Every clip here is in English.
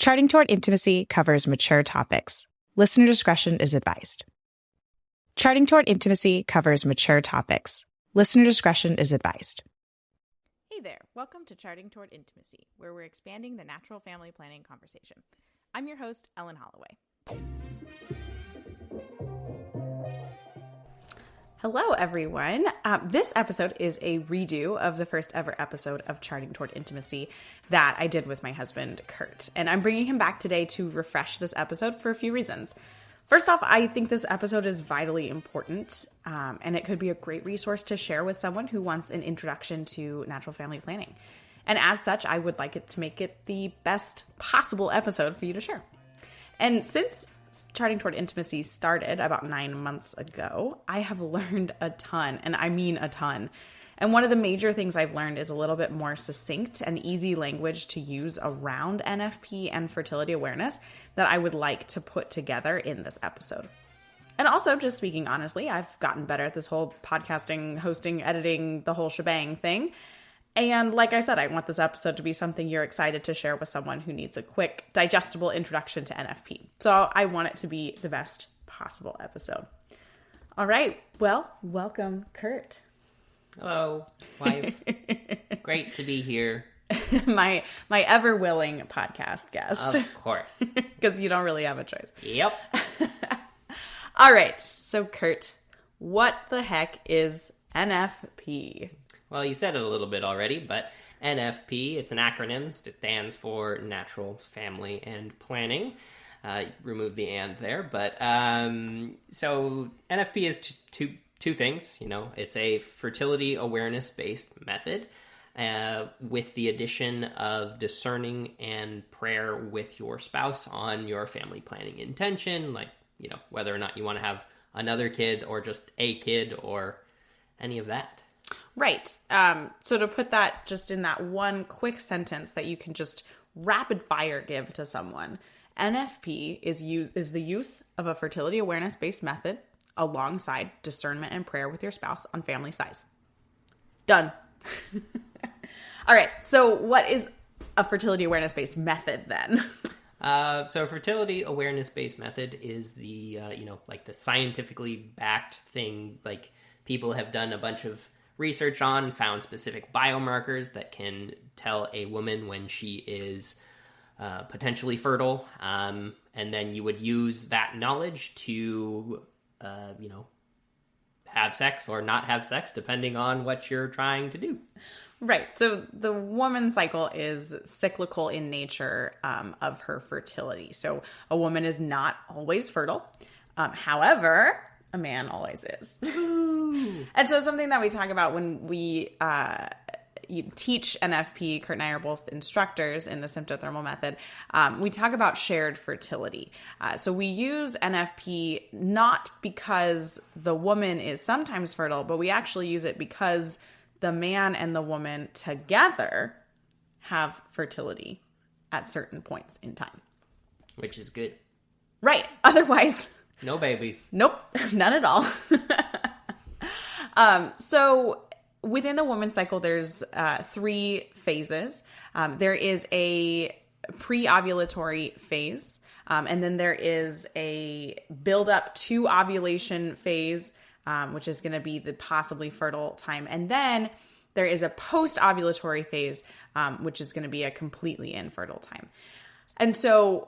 Charting Toward Intimacy covers mature topics. Listener discretion is advised. Charting Toward Intimacy covers mature topics. Listener discretion is advised. Hey there, welcome to Charting Toward Intimacy, where we're expanding the natural family planning conversation. I'm your host, Ellen Holloway. Hello, everyone. This episode is a redo of the first ever episode of Charting Toward Intimacy that I did with my husband, Kurt. And I'm bringing him back today to refresh this episode for a few reasons. First off, I think this episode is vitally important, and it could be a great resource to share with someone who wants an introduction to natural family planning. And as such, I would like it to make it the best possible episode for you to share. And since Charting Toward Intimacy started about 9 months ago, I have learned a ton, and I mean a ton. And one of the major things I've learned is a little bit more succinct and easy language to use around NFP and fertility awareness that I would like to put together in this episode. And also, just speaking honestly, I've gotten better at this whole podcasting, hosting, editing, the whole shebang thing. And like I said, I want this episode to be something you're excited to share with someone who needs a quick, digestible introduction to NFP. So I want it to be the best possible episode. All right. Well, welcome, Kurt. Hello, wife. Great to be here. my ever willing podcast guest. Of course. Because you don't really have a choice. Yep. All right. So, Kurt, what the heck is NFP? Well, you said it a little bit already, but NFP, it's an acronym, stands for Natural Family and Planning. Remove the and there, but so NFP is two things. You know, it's a fertility awareness-based method with the addition of discerning and prayer with your spouse on your family planning intention, like, you know, whether or not you want to have another kid or just a kid or any of that. Right. So to put that just in that one quick sentence that you can just rapid fire give to someone, NFP is the use of a fertility awareness based method alongside discernment and prayer with your spouse on family size. Done. All right. So what is a fertility awareness based method then? So fertility awareness based method is the, like the scientifically backed thing. Like people have done a bunch of research on, found specific biomarkers that can tell a woman when she is potentially fertile. And then you would use that knowledge to, have sex or not have sex, depending on what you're trying to do. Right. So the woman's cycle is cyclical in nature of her fertility. So a woman is not always fertile. However, a man always is. And so something that we talk about when we teach NFP, Kurt and I are both instructors in the symptothermal method, we talk about shared fertility. So we use NFP not because the woman is sometimes fertile, but we actually use it because the man and the woman together have fertility at certain points in time. Which is good. Right. Otherwise... no babies. Nope, none at all. So within the woman's cycle, there's 3 phases. There is a pre-ovulatory phase, and then there is a build-up to ovulation phase, which is going to be the possibly fertile time. And then there is a post-ovulatory phase, which is going to be a completely infertile time. And so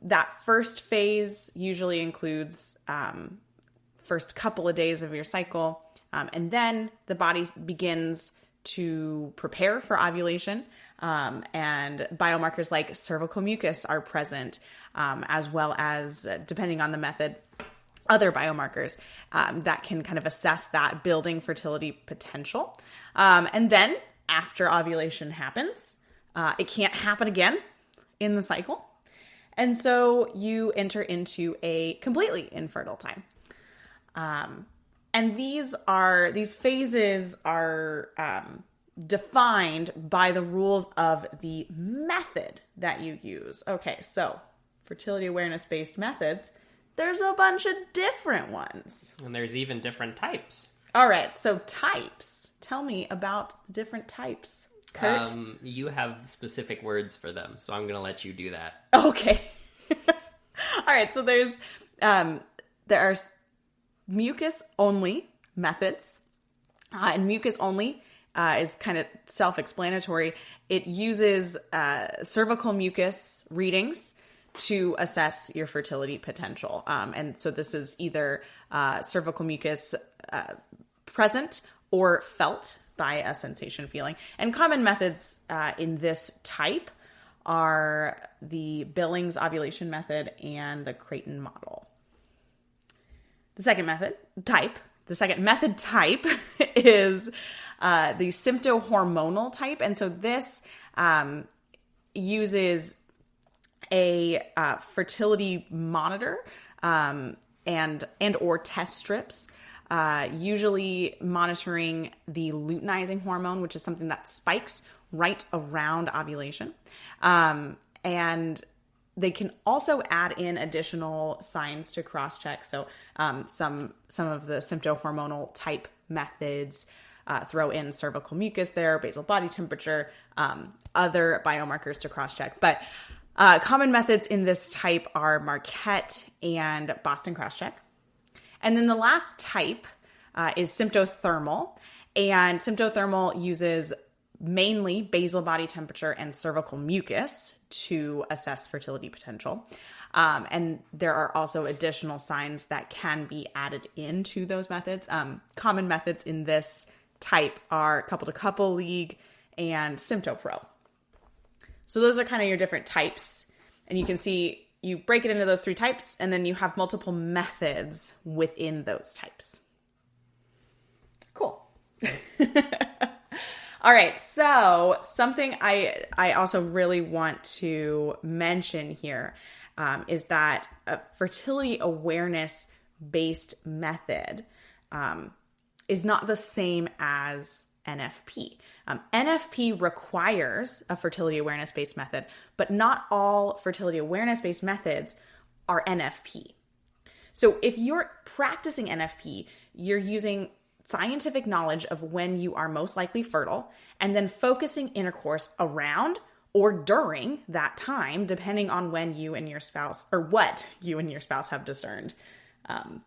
that first phase usually includes first couple of days of your cycle, and then the body begins to prepare for ovulation, and biomarkers like cervical mucus are present, as well as, depending on the method, other biomarkers that can kind of assess that building fertility potential. And then after ovulation happens, it can't happen again in the cycle. And so you enter into a completely infertile time. And these phases are defined by the rules of the method that you use. Okay, so fertility awareness-based methods, there's a bunch of different ones. And there's even different types. All right, so types. Tell me about the different types. Kurt? You have specific words for them, so I'm going to let you do that. Okay. All right. So there are mucus-only methods. And mucus-only is kind of self-explanatory. It uses cervical mucus readings to assess your fertility potential. And so this is either cervical mucus present or felt by a sensation feeling. And common methods in this type are the Billings ovulation method and the Creighton model. The second method type is the symptohormonal type. And so this uses a fertility monitor and or test strips, usually monitoring the luteinizing hormone, which is something that spikes right around ovulation. And they can also add in additional signs to cross-check. So some of the symptohormonal type methods throw in cervical mucus there, basal body temperature, other biomarkers to cross-check. But common methods in this type are Marquette and Boston cross-check. And then the last type is symptothermal. And symptothermal uses mainly basal body temperature and cervical mucus to assess fertility potential. And there are also additional signs that can be added into those methods. Common methods in this type are couple-to-couple league and SymptoPro. So those are kind of your different types. And you can see you break it into those three types, and then you have multiple methods within those types. Cool. All right, so something I also really want to mention here is that a fertility awareness-based method is not the same as NFP. NFP requires a fertility awareness-based method, but not all fertility awareness-based methods are NFP. So if you're practicing NFP, you're using scientific knowledge of when you are most likely fertile, and then focusing intercourse around or during that time, depending on when you and your spouse, or what you and your spouse have discerned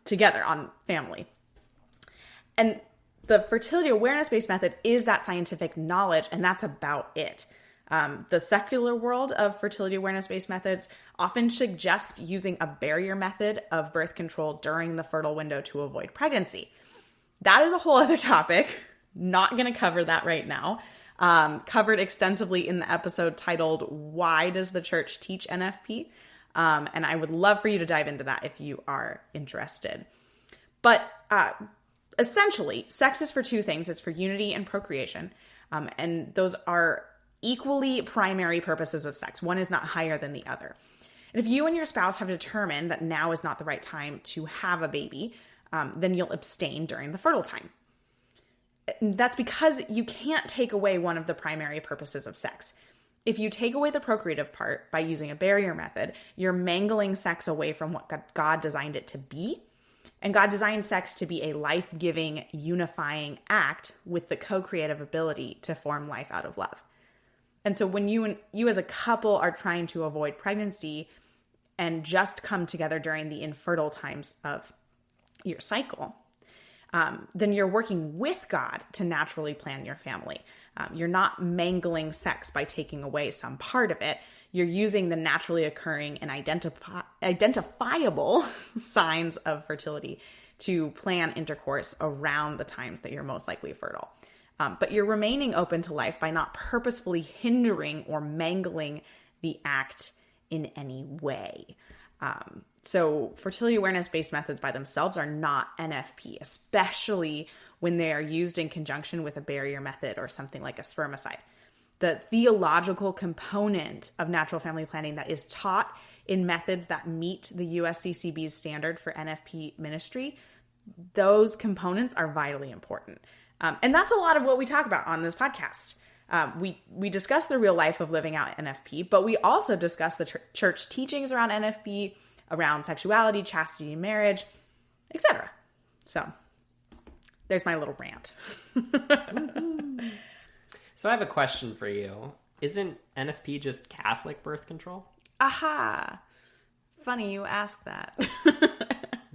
together on family. And the fertility awareness-based method is that scientific knowledge, and that's about it. The secular world of fertility awareness-based methods often suggest using a barrier method of birth control during the fertile window to avoid pregnancy. That is a whole other topic. Not going to cover that right now. Covered extensively in the episode titled, Why Does the Church Teach NFP? And I would love for you to dive into that if you are interested. But essentially, sex is for two things. It's for unity and procreation. And those are equally primary purposes of sex. One is not higher than the other. And if you and your spouse have determined that now is not the right time to have a baby, then you'll abstain during the fertile time. That's because you can't take away one of the primary purposes of sex. If you take away the procreative part by using a barrier method, you're mangling sex away from what God designed it to be. And God designed sex to be a life-giving, unifying act with the co-creative ability to form life out of love. And so when you as a couple are trying to avoid pregnancy and just come together during the infertile times of your cycle, then you're working with God to naturally plan your family. You're not mangling sex by taking away some part of it. You're using the naturally occurring and identifiable signs of fertility to plan intercourse around the times that you're most likely fertile. But you're remaining open to life by not purposefully hindering or mangling the act in any way. So fertility awareness-based methods by themselves are not NFP, especially when they are used in conjunction with a barrier method or something like a spermicide. The theological component of natural family planning that is taught in methods that meet the USCCB's standard for NFP ministry, those components are vitally important. And that's a lot of what we talk about on this podcast. We discuss the real life of living out NFP, but we also discuss the church teachings around NFP, around sexuality, chastity, marriage, etc. So there's my little rant. So I have a question for you. Isn't NFP just Catholic birth control? Aha! Funny you ask that.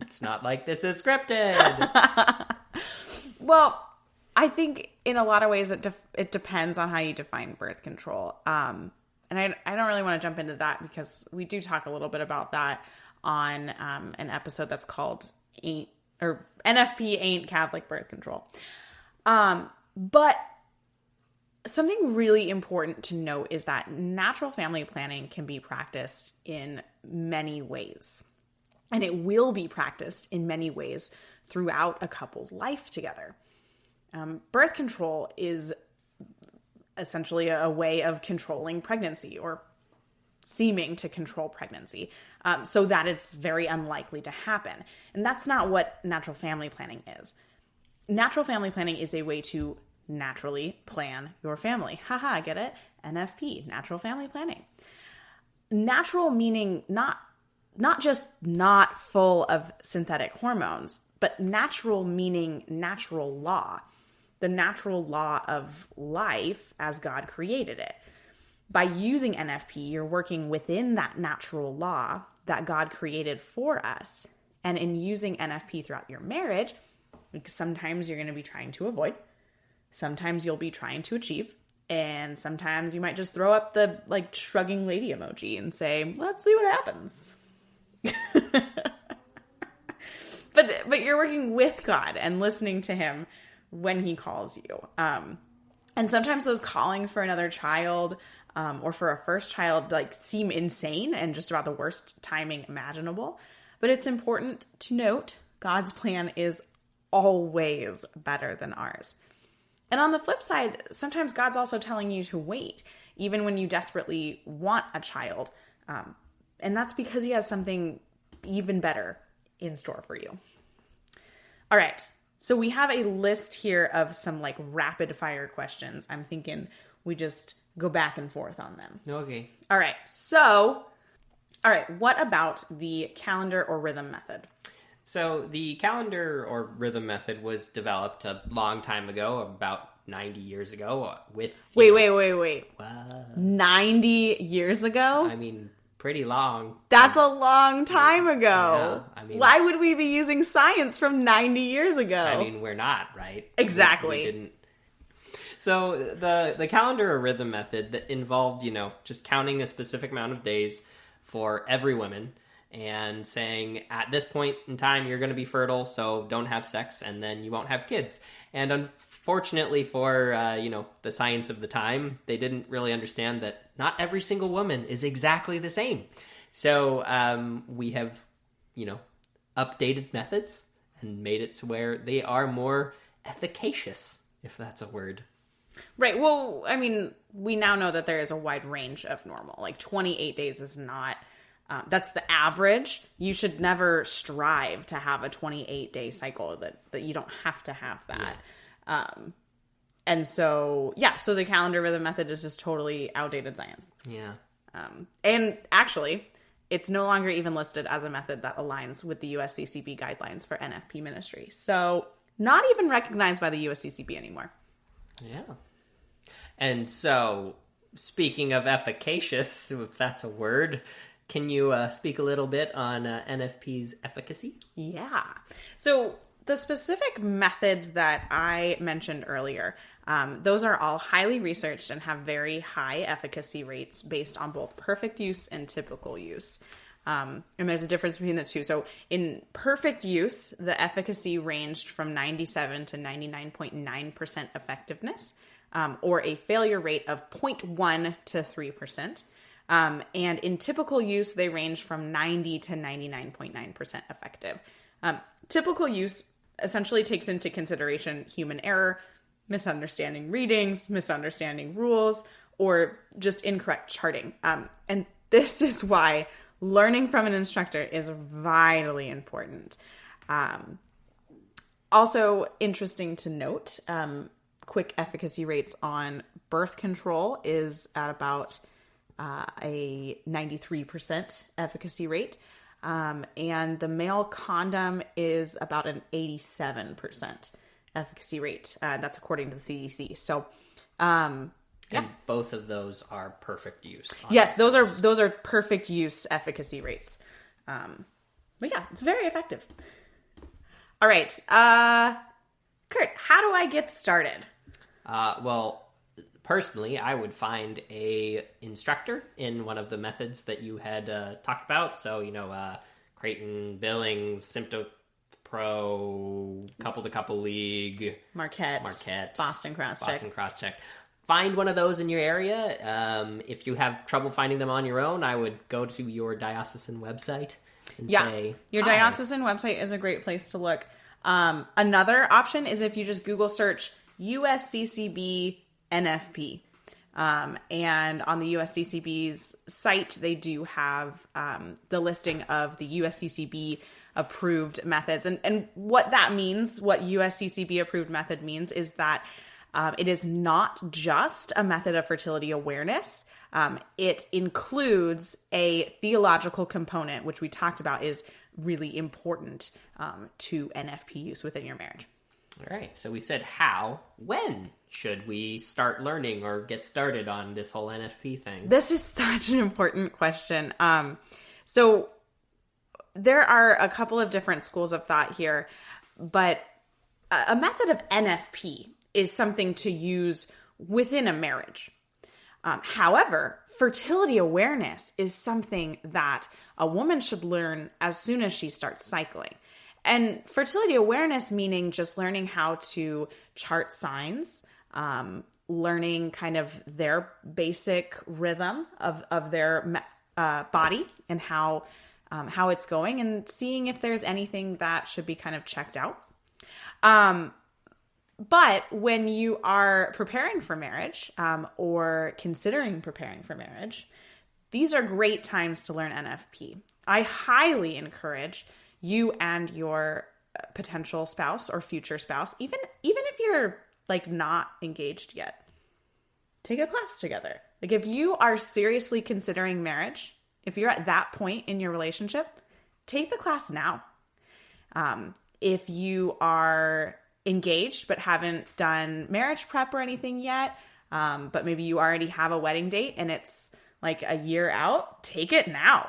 It's not like this is scripted. Well, I think in a lot of ways it depends on how you define birth control. And I don't really want to jump into that because we do talk a little bit about that on an episode that's called NFP Ain't Catholic Birth Control. But something really important to note is that natural family planning can be practiced in many ways. And it will be practiced in many ways throughout a couple's life together. Birth control is essentially a way of controlling pregnancy or seeming to control pregnancy so that it's very unlikely to happen. And that's not what natural family planning is. Natural family planning is a way to naturally plan your family. Haha, get it? NFP, natural family planning. Natural meaning not just not full of synthetic hormones, but natural meaning natural law. The natural law of life as God created it. By using NFP, you're working within that natural law that God created for us. And in using NFP throughout your marriage, sometimes you're going to be trying to avoid, sometimes you'll be trying to achieve, and sometimes you might just throw up the shrugging lady emoji and say, let's see what happens. But you're working with God and listening to him when he calls you. And sometimes those callings for another child or for a first child seem insane and just about the worst timing imaginable. But it's important to note God's plan is always better than ours. And on the flip side, sometimes God's also telling you to wait, even when you desperately want a child. And that's because he has something even better in store for you. All right. So we have a list here of some rapid fire questions. I'm thinking we just go back and forth on them. Okay. All right. What about the calendar or rhythm method? So the calendar or rhythm method was developed a long time ago, about 90 years ago with... Wait. What? 90 years ago? I mean, pretty long. That's a long time ago. Yeah, I mean... Why would we be using science from 90 years ago? I mean, we're not, right? Exactly. We didn't... So the calendar or rhythm method that involved, just counting a specific amount of days for every woman and saying, at this point in time, you're going to be fertile, so don't have sex, and then you won't have kids. And unfortunately for, the science of the time, they didn't really understand that not every single woman is exactly the same. So we have, updated methods and made it to where they are more efficacious, if that's a word. Right. Well, I mean, we now know that there is a wide range of normal. 28 days is not... that's the average. You should never strive to have a 28-day cycle that you don't have to have that. Yeah. And so the calendar rhythm method is just totally outdated science. Yeah. And actually, it's no longer even listed as a method that aligns with the USCCB guidelines for NFP ministry. So not even recognized by the USCCB anymore. Yeah. And so, speaking of efficacious, if that's a word... Can you speak a little bit on NFP's efficacy? Yeah. So the specific methods that I mentioned earlier, those are all highly researched and have very high efficacy rates based on both perfect use and typical use. And there's a difference between the two. So in perfect use, the efficacy ranged from 97 to 99.9% effectiveness, or a failure rate of 0.1 to 3%. And in typical use, they range from 90 to 99.9% effective. Typical use essentially takes into consideration human error, misunderstanding readings, misunderstanding rules, or just incorrect charting. And this is why learning from an instructor is vitally important. Also interesting to note, quick efficacy rates on birth control is at about a 93% efficacy rate. And the male condom is about an 87% efficacy rate. That's according to the CDC. So And both of those are perfect use. Yes, those are perfect use efficacy rates. But yeah, it's very effective. All right. Kurt, how do I get started? Well, personally, I would find a instructor in one of the methods that you had talked about. So, Creighton, Billings, Sympto Pro, Couple to Couple League, Marquette, Boston Crosscheck. Find one of those in your area. If you have trouble finding them on your own, I would go to your diocesan website and say, your diocesan website is a great place to look. Another option is if you just Google search USCCB NFP. And on the USCCB's site, they do have the listing of the USCCB approved methods. And what that means, what USCCB approved method means, is that it is not just a method of fertility awareness. It includes a theological component, which we talked about is really important to NFP use within your marriage. All right. So we said how. When should we start learning or get started on this whole NFP thing? This is such an important question. So there are a couple of different schools of thought here, but a method of NFP is something to use within a marriage. However, fertility awareness is something that a woman should learn as soon as she starts cycling. And fertility awareness meaning just learning how to chart signs, learning kind of their basic rhythm of their body and how it's going, and seeing if there's anything that should be kind of checked out. But when you are preparing for marriage or considering preparing for marriage, these are great times to learn NFP. I highly encourage you and your potential spouse or future spouse, even if you're like not engaged yet, take a class together. Like if you are seriously considering marriage, if you're at that point in your relationship, take the class now. If you are engaged but haven't done marriage prep or anything yet, but maybe you already have a wedding date and it's like a year out, take it now.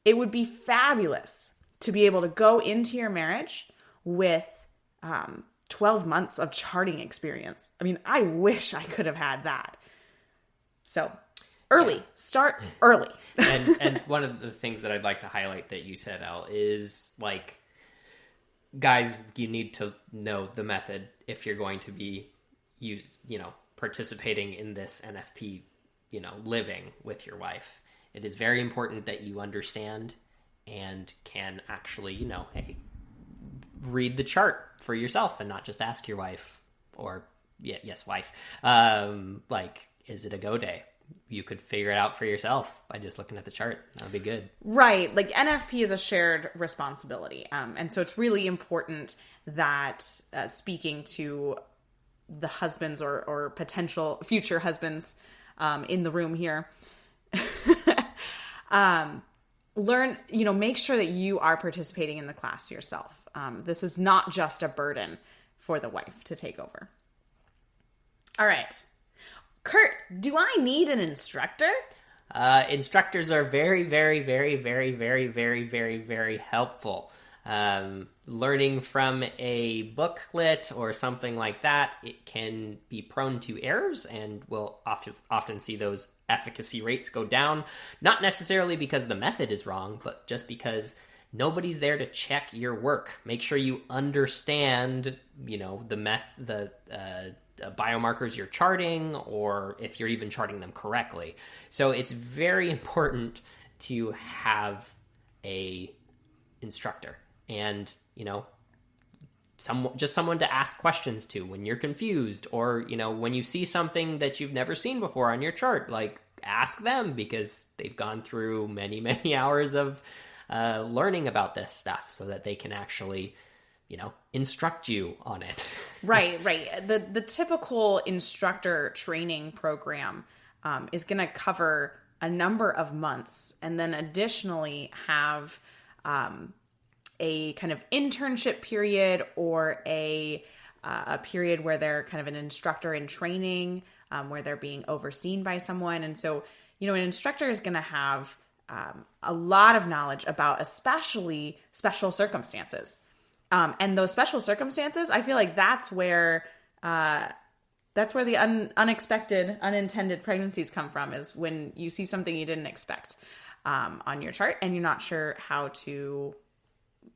It would be fabulous to be able to go into your marriage with 12 months of charting experience. I mean, I wish I could have had that. So early, start early. and one of the things that I'd like to highlight that you said, Al, is like, guys, you need to know the method if you're going to be, participating in this NFP, living with your wife. It is very important that you understand and can actually, hey, read the chart for yourself and not just ask your wife or, wife, is it a go day? You could figure it out for yourself by just looking at the chart. That would be good. Right. Like NFP is a shared responsibility. And so it's really important that speaking to the husbands or potential future husbands in the room here, learn, make sure that you are participating in the class yourself. This is not just a burden for the wife to take over. All right. Kurt, do I need an instructor? Instructors are very, very, very, very, very, very, very, very helpful. Learning from a booklet or something like that, it can be prone to errors, and we'll often see those efficacy rates go down. Not necessarily because the method is wrong, but just because nobody's there to check your work. Make sure you understand, the biomarkers you're charting, or if you're even charting them correctly. So it's very important to have a instructor and, someone to ask questions to when you're confused, or, when you see something that you've never seen before on your chart, like ask them, because they've gone through many, many hours of learning about this stuff so that they can actually instruct you on it. Right. The typical instructor training program is going to cover a number of months, and then additionally have a kind of internship period or a period where they're kind of an instructor in training where they're being overseen by someone. And so, an instructor is going to have a lot of knowledge about especially special circumstances. And those special circumstances, I feel like that's where the unexpected, unintended pregnancies come from, is when you see something you didn't expect on your chart and you're not sure how to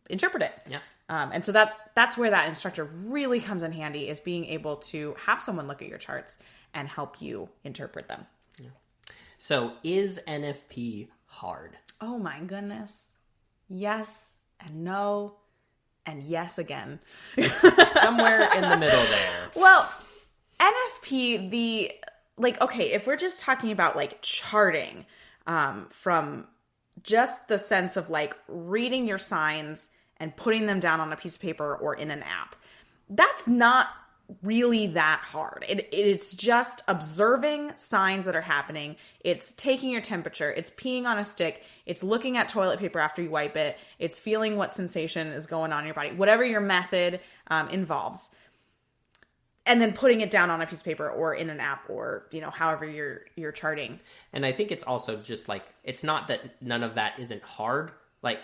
interpret it. Yeah. And so that's where that instructor really comes in handy, is being able to have someone look at your charts and help you interpret them. Yeah. So is NFP hard? Oh my goodness. Yes and no and yes again. Somewhere in the middle there. Well, NFP, if we're just talking about like charting, from just the sense of like reading your signs and putting them down on a piece of paper or in an app, that's not really that hard. It's just observing signs that are happening. It's taking your temperature. It's peeing on a stick. It's looking at toilet paper after you wipe it. It's feeling what sensation is going on in your body, whatever your method involves. And then putting it down on a piece of paper or in an app, or, however you're charting. And I think it's also just like, it's not that none of that isn't hard. Like,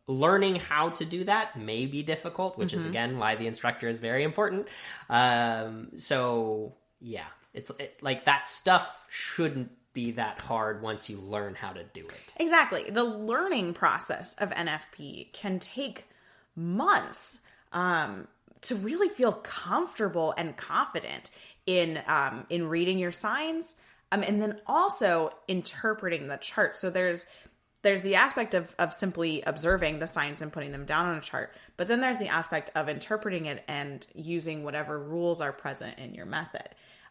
learning how to do that may be difficult, which is, again, why the instructor is very important. So, yeah, like that stuff shouldn't be that hard once you learn how to do it. Exactly. The learning process of NFP can take months to really feel comfortable and confident in reading your signs, and then also interpreting the chart. So there's the aspect of simply observing the signs and putting them down on a chart, but then there's the aspect of interpreting it and using whatever rules are present in your method.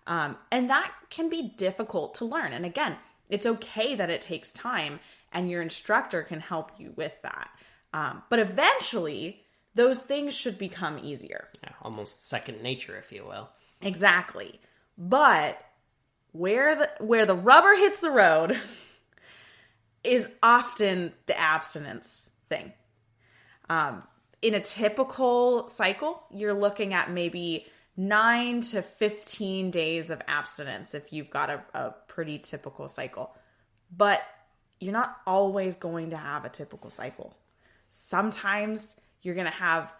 And that can be difficult to learn. And again, it's okay that it takes time, and your instructor can help you with that. But eventually, those things should become easier. Yeah, almost second nature, if you will. Exactly. But where the rubber hits the road is often the abstinence thing. In a typical cycle, you're looking at maybe 9 to 15 days of abstinence if you've got a pretty typical cycle. But you're not always going to have a typical cycle. Sometimes you're going to have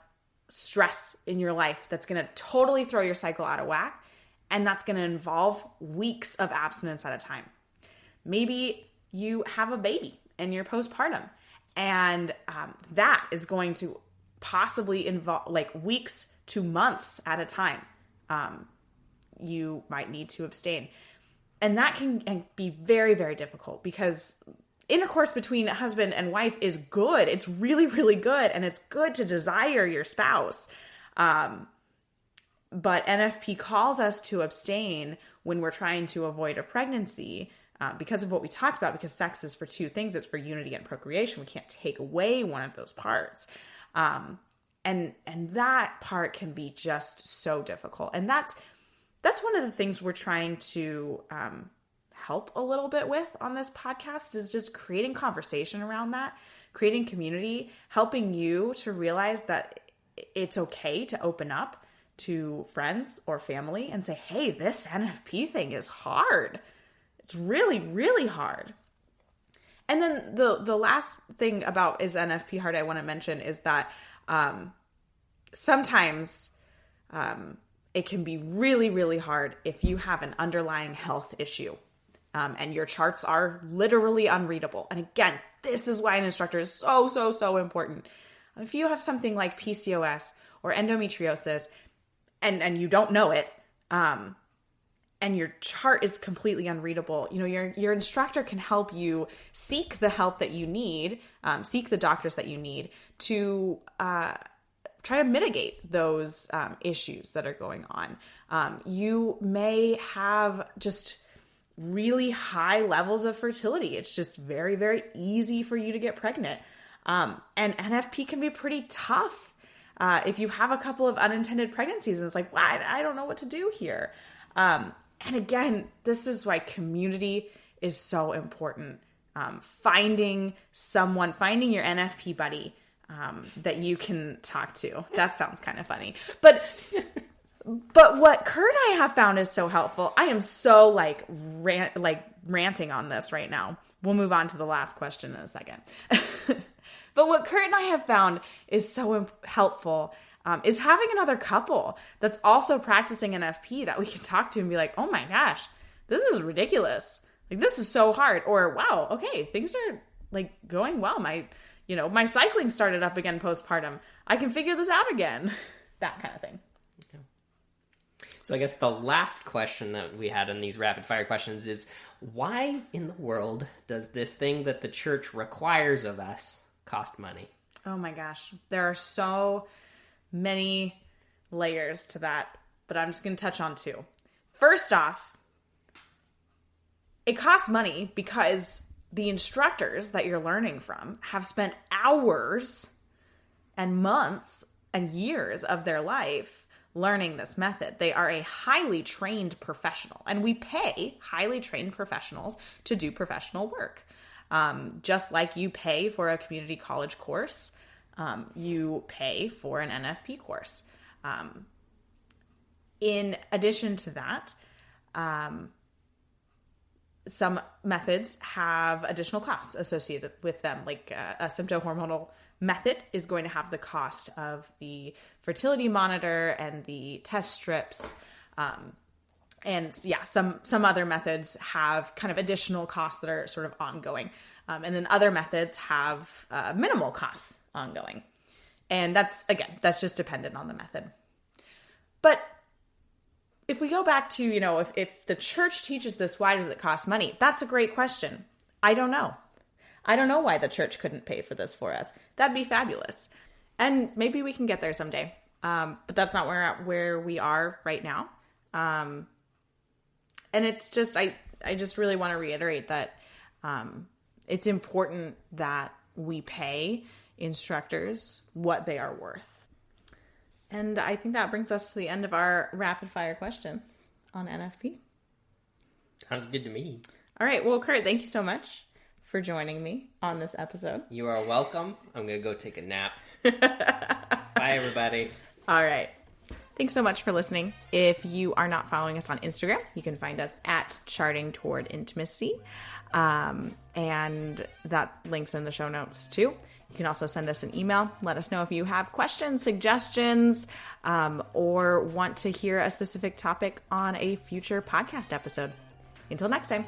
stress in your life that's going to totally throw your cycle out of whack, and that's going to involve weeks of abstinence at a time. Maybe you have a baby and you're postpartum, and that is going to possibly involve like weeks to months at a time. You might need to abstain. And that can be very, very difficult, because intercourse between husband and wife is good. It's really, really good. And it's good to desire your spouse. But NFP calls us to abstain when we're trying to avoid a pregnancy, because of what we talked about, because sex is for two things. It's for unity and procreation. We can't take away one of those parts. And that part can be just so difficult. And that's one of the things we're trying to help a little bit with on this podcast, is just creating conversation around that, creating community, helping you to realize that it's okay to open up to friends or family and say, hey, this NFP thing is hard. It's really, really hard. And then the last thing about is NFP hard I want to mention is that sometimes it can be really, really hard if you have an underlying health issue, and your charts are literally unreadable. And again, this is why an instructor is so, so, so important. If you have something like PCOS or endometriosis and you don't know it, and your chart is completely unreadable, your instructor can help you seek the help that you need, seek the doctors that you need to try to mitigate those issues that are going on. You may have just really high levels of fertility. It's just very, very easy for you to get pregnant. And NFP can be pretty tough if you have a couple of unintended pregnancies and it's like, wow, I don't know what to do here. And again, this is why community is so important. Finding your NFP buddy that you can talk to. That sounds kind of funny. But But what Kurt and I have found is so helpful. I am so ranting on this right now. We'll move on to the last question in a second. But what Kurt and I have found is so helpful is having another couple that's also practicing NFP that we can talk to and be like, oh my gosh, this is ridiculous. Like, this is so hard. Or, wow, okay, things are like going well. My cycling started up again postpartum. I can figure this out again. That kind of thing. Okay. So I guess the last question that we had in these rapid fire questions is, why in the world does this thing that the church requires of us cost money? Oh my gosh. There are so many layers to that, but I'm just going to touch on two. First off, it costs money because the instructors that you're learning from have spent hours and months and years of their life learning this method. They are a highly trained professional, and we pay highly trained professionals to do professional work. Just like you pay for a community college course, you pay for an NFP course. In addition to that, some methods have additional costs associated with them. Like a symptohormonal method is going to have the cost of the fertility monitor and the test strips. And yeah, some other methods have kind of additional costs that are sort of ongoing. And then other methods have minimal costs ongoing. And that's just dependent on the method. But if we go back to, if the church teaches this, why does it cost money? That's a great question. I don't know. I don't know why the church couldn't pay for this for us. That'd be fabulous. And maybe we can get there someday. But that's not where we are right now. And it's just, I just really want to reiterate that it's important that we pay instructors what they are worth. And I think that brings us to the end of our rapid fire questions on NFP. Sounds good to me. All right. Well, Kurt, thank you so much for joining me on this episode. You are welcome. I'm going to go take a nap. Bye, everybody. All right. Thanks so much for listening. If you are not following us on Instagram, you can find us at Charting Toward Intimacy. And that link's in the show notes too. You can also send us an email. Let us know if you have questions, suggestions, or want to hear a specific topic on a future podcast episode. Until next time.